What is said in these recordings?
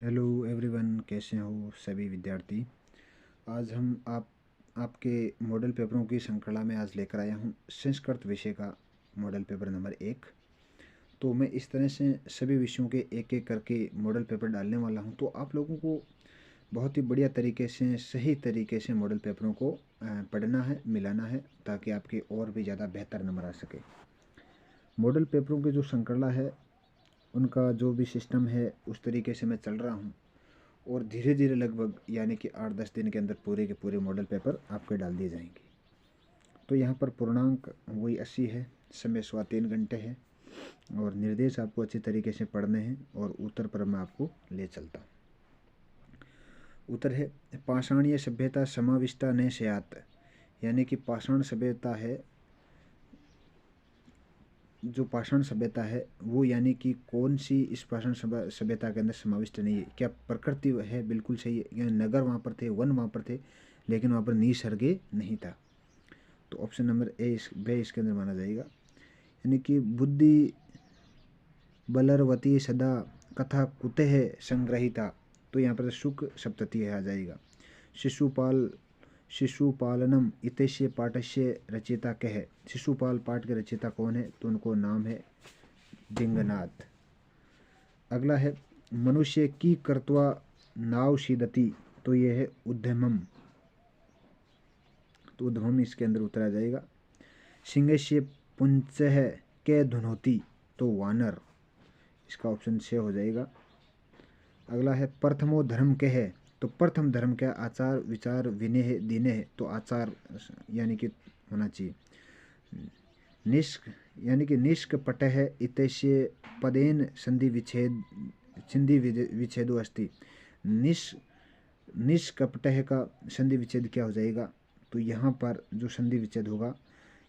Hello everyone, कैसे हो सभी विद्यार्थी। आज हम आपके मॉडल पेपरों की श्रृंखला में आज लेकर आया हूँ संस्कृत विषय का मॉडल पेपर नंबर 1। तो मैं इस तरह से सभी विषयों के एक एक करके मॉडल पेपर डालने वाला हूँ, तो आप लोगों को बहुत ही बढ़िया तरीके से सही तरीके से मॉडल पेपरों को पढ़ना है, मिलाना है, ताकि आपके और भी ज़्यादा बेहतर नंबर आ सके। मॉडल पेपरों की जो श्रृंखला है, उनका जो भी सिस्टम है, उस तरीके से मैं चल रहा हूँ और धीरे धीरे लगभग यानी कि 8-10 दिन के अंदर पूरे के पूरे मॉडल पेपर आपके डाल दिए जाएंगे। तो यहाँ पर पूर्णांक वही 80 है, समय 3.25 घंटे है और निर्देश आपको अच्छी तरीके से पढ़ने हैं और उत्तर पर मैं आपको ले चलता हूँ। उत्तर है पाषाणीय सभ्यता समाविष्टा न स्यात्, यानी कि पाषाण सभ्यता है, जो पाषाण सभ्यता है वो यानी कि कौन सी इस पाषाण सभ्यता के अंदर समाविष्ट नहीं है। क्या प्रकृति है, बिल्कुल सही है, या नगर वहाँ पर थे, वन वहाँ पर थे, लेकिन वहाँ पर निसर्गे नहीं था। तो ऑप्शन नंबर बे इसके अंदर माना जाएगा। यानी कि बुद्धि बलरवती सदा कथा कुतः संग्रहिता, तो यहाँ पर शुक सप्तति आ जाएगा। शिशुपालनम इत्यस्य पाठस्य रचयिता कह है। शिशुपाल पाठ के रचयिता कौन है, तो उनको नाम है डिंगनाथ। अगला है मनुष्य की कर्त्वा नाव सीदती, तो ये है उद्यमम, तो उद्यमम इसके अंदर उत्तर आ जाएगा। सिंहस्य पुंचह के धुनोती, तो वानर, इसका ऑप्शन से हो जाएगा। अगला है प्रथमो धर्म के है, तो प्रथम धर्म क्या, आचार विचार विनय दीने है, तो आचार यानी कि होना चाहिए। निष्क यानी कि निष्कपट है इत्यस्य पदेन संधि विच्छेदो अस्ति। निष्कपट का संधि विच्छेद क्या हो जाएगा, तो यहाँ पर जो संधि विच्छेद होगा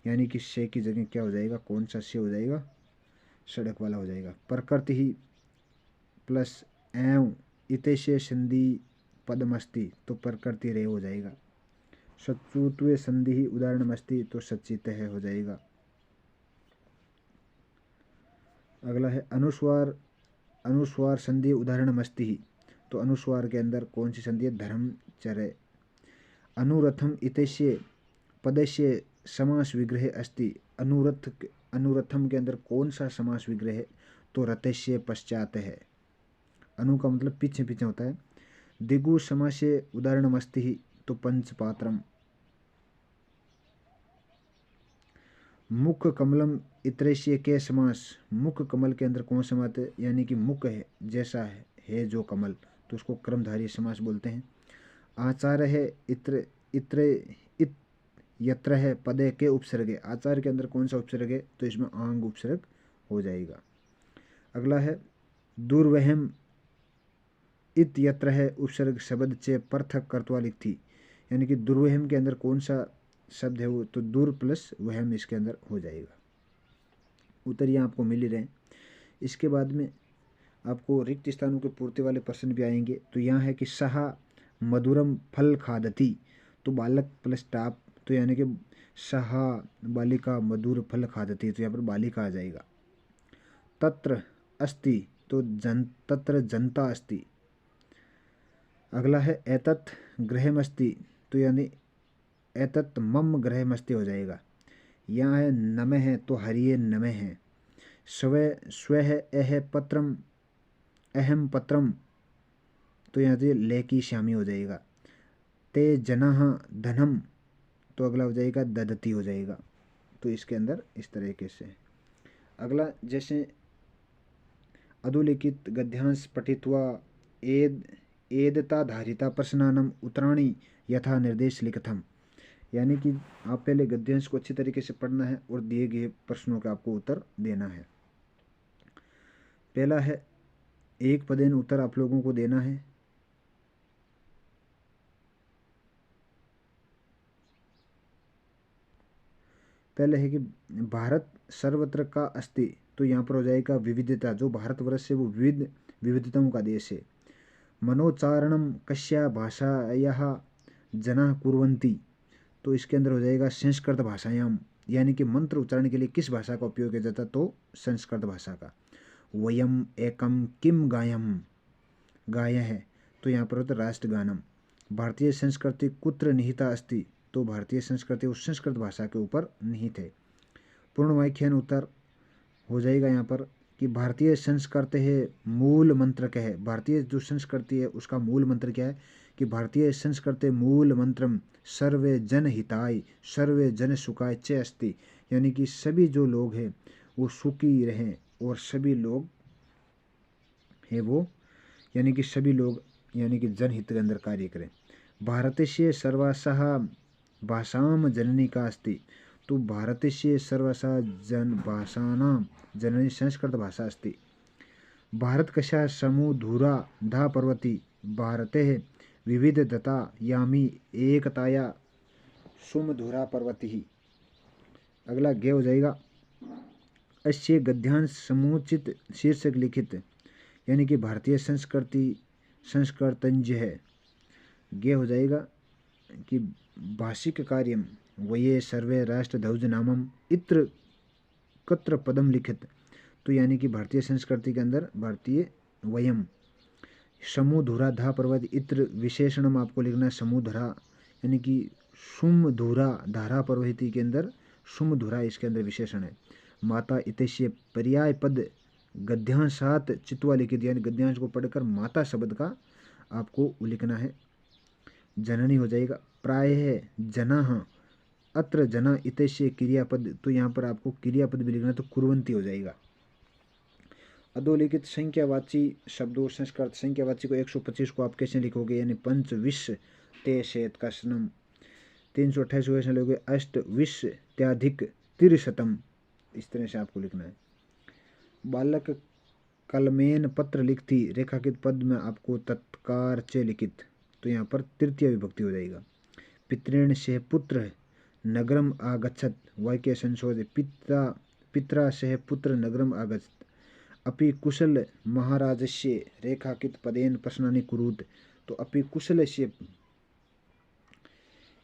यानी कि से की जगह क्या हो जाएगा, कौन सा से हो जाएगा, सड़क वाला हो जाएगा। प्रकृति ही प्लस एवं इत्यस्य संधि पदमस्ति, तो प्रकृति रे हो जाएगा। सच्चुत्वे संधि ही उदाहरणमस्ति, तो सच्चित है हो जाएगा। अगला है अनुस्वार अनुस्वार संधि उदाहरणमस्ति ही, तो अनुस्वार के अंदर कौन सी संधि है, धर्मचर्य। अनुरथम इत्यस्य पदस्य समास विग्रह अस्ति, अनुरथम के अंदर कौन सा समास विग्रह है, तो रतस्य पश्चात है। अनु का मतलब पीछे पीछे होता है। दिगु समासे उदाहरणमस्ति ही, तो पंचपात्रम। मुख कमलम इतरेश्य के समास, मुख कमल के अंदर कौन समास है, यानी कि मुख है जैसा है जो कमल, तो उसको क्रमधारी समास बोलते हैं। आचार है इत्र इत्र इत यत्र है पदे के उपसर्ग, आचार के अंदर कौन सा उपसर्ग है, तो इसमें आंग उपसर्ग हो जाएगा। अगला है दुर्वहम इत यत्र है उपसर्ग शब्द चे पृथक कर्तवा लिखती, यानी कि दुर्वहम के अंदर कौन सा शब्द है वो, तो दुर प्लस वहम इसके अंदर हो जाएगा। उत्तर यहाँ आपको मिल ही रहे। इसके बाद में आपको रिक्त स्थानों के पूर्ति वाले प्रश्न भी आएंगे। तो यहाँ है कि सहा मधुरम फल खादती, तो बालक प्लस टाप, तो यानी कि सहा बालिका मधुर फल खादती, तो यहाँ पर बालिका आ जाएगा। तत्र अस्ति, तो तत्र जनता अस्ति। अगला है एतत् गृहमस्ति, तो यानी एतत् मम गृहमस्ति हो जाएगा। यहाँ है नमः है, तो हरिये नमः है। स्व है एह पत्रम अहम पत्रम, तो यहाँ से ले की श्यामी हो जाएगा। ते जनः धनम, तो अगला हो जाएगा ददती हो जाएगा। तो इसके अंदर इस तरीके से। अगला जैसे अधोलिखित गद्यांश पठित्वा एदता धारिता प्रश्नानम उत्तराणी यथा निर्देश लिखतम, यानी कि आप पहले गद्यांश को अच्छी तरीके से पढ़ना है और दिए गए प्रश्नों का आपको उत्तर देना है। पहला है एक पदेन उत्तर आप लोगों को देना है। पहले है कि भारत सर्वत्र का अस्ति, तो यहाँ पर हो जाएगा विविधता, जो भारतवर्ष है वो विविधताओं का देश है। मनोच्चारणम कस्या भाषायाः जनाः कुर्वन्ति, तो इसके अंदर हो जाएगा संस्कृत भाषायाम, यानी कि मंत्र उच्चारण के लिए किस भाषा का उपयोग किया जाता, तो संस्कृत भाषा का। वयम एकम किम गायम, गायः है, तो यहाँ पर होता है राष्ट्रगानम। भारतीय संस्कृति कुत्र निहिता अस्ति, तो भारतीय संस्कृति उस संस्कृत भाषा के ऊपर निहित है। पूर्ण वाक्यान उत्तर हो जाएगा यहाँ पर कि भारतीय संस्कृति है मूल मंत्र क्या है। भारतीय जो संस्कृति है उसका मूल मंत्र क्या है कि भारतीय संस्कृति मूल मंत्रम सर्वे जन हिताय सर्वे जन सुखाय च अस्ति, यानी कि सभी जो लोग हैं वो सुखी रहें और सभी लोग हैं वो यानी कि सभी लोग यानी कि जनहित के अंदर कार्य करें। भारतस्य सर्वासाः भाषां जननी का अस्ति, तो भारतस्य सर्वासाः भाषाणां जननी संस्कृत भाषा अस्ति। भारत कशा समूधुरा धा पर्वती भारतेः विविधता यामी एकताया सुमधुरा पर्वतिः। अगला गे हो जाएगा अस्य गद्यांश समुचित शीर्षक लिखित, यानी कि भारतीय संस्कृति संस्कृतंज है। गे हो जाएगा कि भाषिक कार्यम वये सर्वे राष्ट्र ध्वज नामम इत्र कत्र पदम लिखित, तो यानी कि भारतीय संस्कृति के अंदर भारतीय वयम समूधुरा धा पर्वत इत्र विशेषणम आपको लिखना है समूधरा, यानी कि सुमधुरा धारा पर्वती के अंदर सुमधुरा इसके अंदर विशेषण है। माता इतस्य पर्याय पद गद्यांशात चित्वा लिखित, यानी गद्यांश को पढ़कर माता शब्द का आपको लिखना है। जननी हो जाएगा प्रायः जनाः अत्र जना इतस्य क्रियापद, तो यहाँ पर आपको क्रियापद भी लिखना है तो कुर्वन्ति हो जाएगा। अधोलिखित संख्यावाची शब्दों संस्कृत संख्यावाची को 125 को आप कैसे लिखोगे, यानी पंच विश्व ते शेत का सनम 328 को कैसे लिखोगे अष्ट विश्व त्याधिक तिरशतम, इस तरह से आपको लिखना है। बालक कलमेन पत्र लिखती रेखाकित पद में आपको तत्कार चे लिखित, तो यहाँ पर तृतीय विभक्ति हो जाएगा। पितृण से पुत्र नगरम आगच्छत वाक्य संशोध पिता पित्रा से पुत्र नगरम आगच्छत। अपि कुशल महाराजस्य रेखाकित पदेन प्रश्नानि कुरुत, तो अपि कुशल से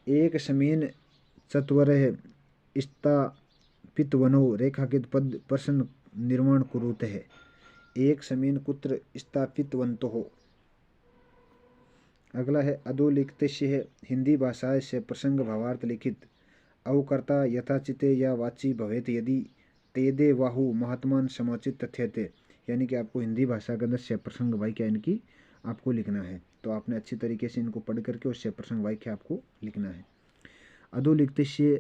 एक समीन चत्वरः स्थापितवनो रेखाकित पद प्रश्न निर्माण कुरुत है। एक समीन कुत्र स्थापितवन्तोः। अगला है अधोलिखित है हिंदी भाषा से प्रसंग भावार्थ लिखित अवकर्ता यथाचिते या वाची भवेत यदि तेदे वाहु महात्मान समोचित तथ्यते, यानी कि आपको हिंदी भाषा के अंदर से प्रसंग वाक्य इनकी आपको लिखना है, तो आपने अच्छी तरीके से इनको पढ़ करके और से प्रसंग वाक्य आपको लिखना है। अधोलिखित से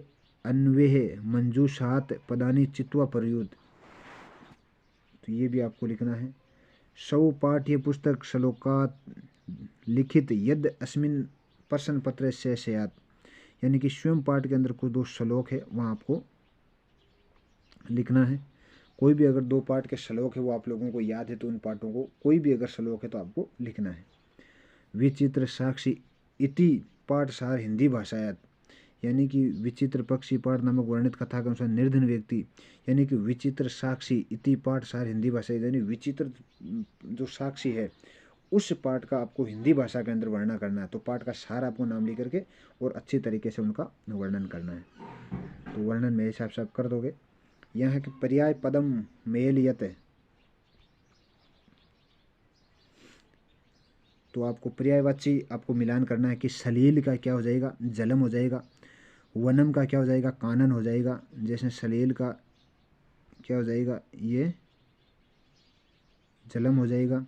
अन्वेह मंजूषात पदानि चित्वा प्रयुत, तो ये भी आपको लिखना है। सौ पाठ्य पुस्तक श्लोकात लिखित यद अस्मिन प्रश्न पत्र से सयात, यानी कि स्वयं पाठ के अंदर कुछ दो श्लोक है वहाँ आपको लिखना है। कोई भी अगर दो पाठ के श्लोक है वो आप लोगों को याद है तो उन पाठों को कोई भी अगर श्लोक है तो आपको लिखना है। विचित्र साक्षी इति पाठसार हिंदी भाषायात, यानी कि विचित्र पक्षी पाठ नामक वर्णित कथा के अनुसार निर्धन व्यक्ति, यानी कि विचित्र साक्षी इति पाठसार हिंदी भाषा, यानी विचित्र जो साक्षी है उस पाठ का आपको हिंदी भाषा के अंदर वर्णन करना है। तो पाठ का सार आपको नाम लिख करके और अच्छी तरीके से उनका वर्णन करना है, तो वर्णन मेरे हिसाब से आप कर दोगे। यह है कि पर्याय पदम मेलियत, तो आपको पर्यायवाची आपको मिलान करना है कि सलील का क्या हो जाएगा जलम हो जाएगा, वनम का क्या हो जाएगा कानन हो जाएगा, जैसे सलील का क्या हो जाएगा ये जलम हो जाएगा,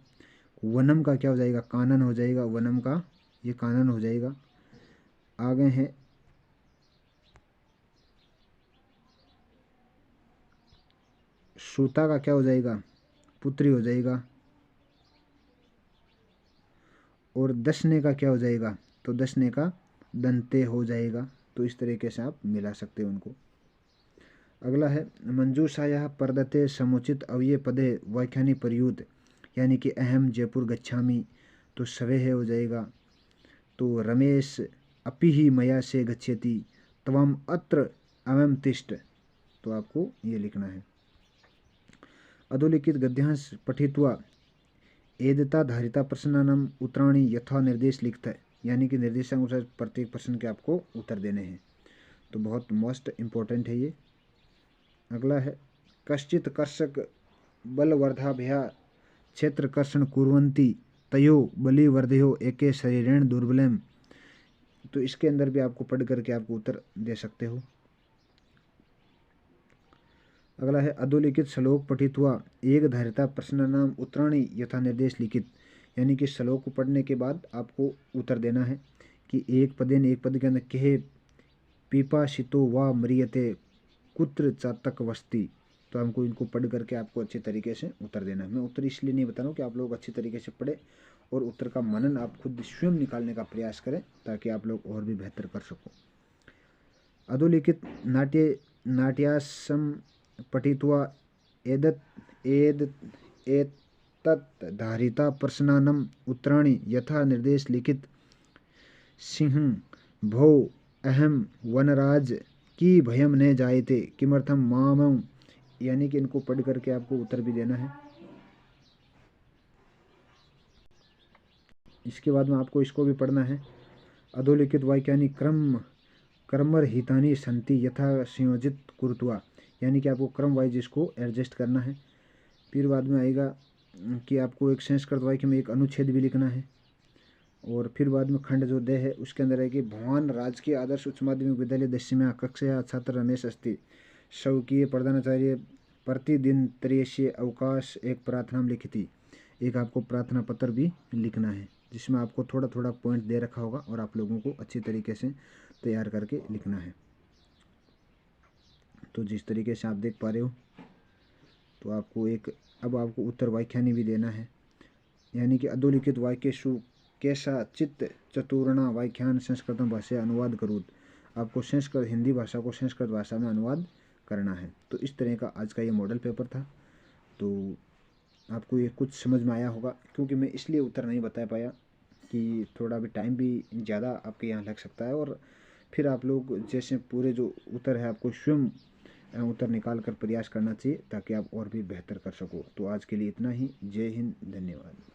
वनम का क्या हो जाएगा कानन हो जाएगा, वनम का ये कानन हो जाएगा। आगे है सूता का क्या हो जाएगा पुत्री हो जाएगा, और दसने का क्या हो जाएगा तो दसने का दंते हो जाएगा। तो इस तरीके से आप मिला सकते हो उनको। अगला है मंजूषाया पर्दते समुचित अवये पदे व्याख्यानी प्रयुत, यानी कि अहम जयपुर गच्छामी तो सवे है हो जाएगा। तो रमेश अपि ही मया से गच्छति तवम अत्र अवम तिष्ठ, तो आपको ये लिखना है। अधोलिखित गद्यांश पठित्वा एदता धारिता प्रश्नानाम उत्तराणी यथा निर्देश लिखता है, यानी कि निर्देशानुसार प्रत्येक प्रश्न के आपको उत्तर देने हैं, तो बहुत मोस्ट इम्पोर्टेंट है ये। अगला है कश्चित कर्षक बलवर्धाभ्या क्षेत्र कर्षण कुर्वन्ति तयो बलिवर्धयो एके शरीरेण दुर्बलम। तो इसके अंदर भी आपको पढ़ करके आपको उत्तर दे सकते हो। अगला है अधोलिखित श्लोक पठित्वा एक धारिता प्रश्नानाम उत्तराणि यथा निर्देश लिखित। यानी कि श्लोक को पढ़ने के बाद आपको उत्तर देना है कि एक पद के अंदर कहे पिपासितो वा म्रियते कुत्र चातक वस्ति। तो हमको इनको पढ़ करके आपको अच्छे तरीके से उत्तर देना है। मैं उत्तर इसलिए नहीं बता रहा हूँ कि आप लोग अच्छी तरीके से पढ़े और उत्तर का मनन आप खुद स्वयं निकालने का प्रयास करें ताकि आप लोग और भी बेहतर कर सको। अधोलिखित नाट्यासम पठित्वा एतत् धारिता प्रश्नानाम उत्तराणि यथा निर्देश लिखित। सिंह भो अहम वनराज की भयम न जायते किमर्थम मामं। यानी कि इनको पढ़ करके आपको उत्तर भी देना है। इसके बाद में आपको इसको भी पढ़ना है। अधोलिखित वाक्यानि क्रमरहितानि सन्ति यथा संयोजित कुरुत्वा। यानी कि आपको क्रम वाइज इसको एडजस्ट करना है। फिर बाद में आएगा कि आपको एक संस्कृत वाक्य में एक अनुच्छेद भी लिखना है। और फिर बाद में खंड जो दे है उसके अंदर है कि भगवान राजकीय आदर्श उच्च माध्यमिक विद्यालय दशम्या कक्षा छात्र रमेश अस्ति स्वकीय प्रधानाचार्य प्रतिदिन त्रयस्य अवकाश एक प्रार्थना लिखिती। एक आपको प्रार्थना पत्र भी लिखना है जिसमें आपको थोड़ा थोड़ा पॉइंट दे रखा होगा और आप लोगों को अच्छी तरीके से तैयार करके लिखना है। तो जिस तरीके से आप देख पा रहे हो तो आपको अब आपको उत्तर व्याख्यानी भी देना है। यानी कि अधोलिखित वाक्येषु कैसा चित्त चतुर्णा व्याख्यान संस्कृत भाषा अनुवाद करूँ। आपको संस्कृत हिंदी भाषा को संस्कृत भाषा में अनुवाद करना है। तो इस तरह का आज का ये मॉडल पेपर था। तो आपको ये कुछ समझ में आया होगा, क्योंकि मैं इसलिए उत्तर नहीं बता पाया कि थोड़ा भी टाइम भी ज़्यादा आपके यहाँ लग सकता है और फिर आप लोग जैसे पूरे जो उत्तर है आपको स्वयं उत्तर निकाल कर प्रयास करना चाहिए ताकि आप और भी बेहतर कर सको। तो आज के लिए इतना ही। जय हिंद, धन्यवाद।